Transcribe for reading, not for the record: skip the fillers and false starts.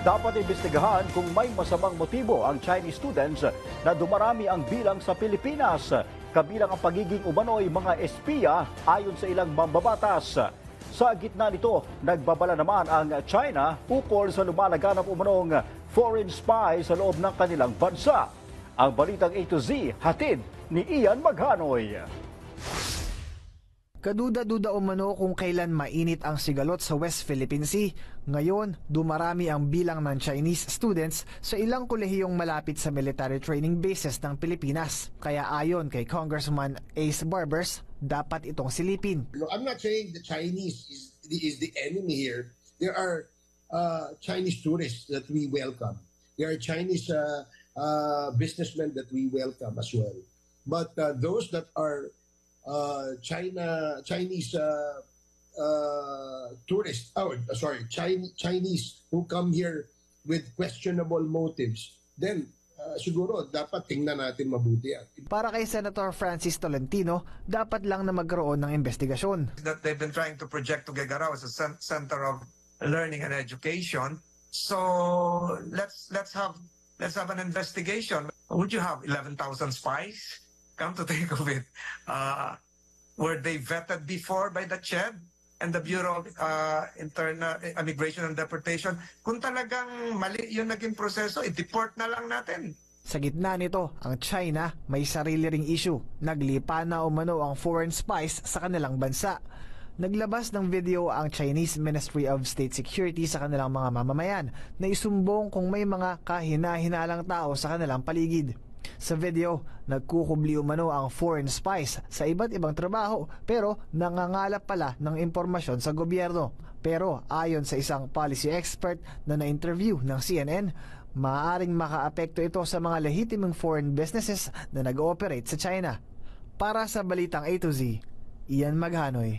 Dapat imbestigahan kung may masamang motibo ang Chinese students na dumarami ang bilang sa Pilipinas, kabilang ang pagiging umano'y mga espiya ayon sa ilang mambabatas. Sa gitna nito, nagbabala naman ang China ukol sa lumalaganap umanong foreign spy sa loob ng kanilang bansa. Ang balitang A to Z, hatid ni Ian Maghanoy. Kaduda-duda umano kung kailan mainit ang sigalot sa West Philippine Sea. Ngayon, dumarami ang bilang ng Chinese students sa ilang kolehiyong malapit sa military training bases ng Pilipinas. Kaya ayon kay Congressman Ace Barbers, dapat itong silipin. I'm not saying the Chinese is the enemy here. There are Chinese tourists that we welcome. There are Chinese businessmen that we welcome as well. But those that are Chinese tourists, Chinese who come here with questionable motives, then siguro dapat tingnan natin mabuti yan. Para kay Senator Francis Tolentino, dapat lang na magkaroon ng investigasyon. That they've been trying to project Tuguegarao as a center of learning and education. So let's have an investigation. Would you have 11,000 spies? Come to think of it, were they vetted before by the CHED and the Bureau of Internal Immigration and Deportation? Kung talagang mali yung naging proseso, i-deport na lang natin. Sa gitna nito, ang China may sarili ring issue. Naglipa na umano ang foreign spies sa kanilang bansa. Naglabas ng video ang Chinese Ministry of State Security sa kanilang mga mamamayan na isumbong kung may mga kahina-hinalang tao sa kanilang paligid. Sa video, nagkukubli umano ang foreign spies sa iba't ibang trabaho pero nangangalap pala ng impormasyon sa gobyerno. Pero ayon sa isang policy expert na na-interview ng CNN, maaaring makaapekto ito sa mga lehitimong foreign businesses na nag-ooperate sa China. Para sa Balitang A to Z, Ian Maghanoy.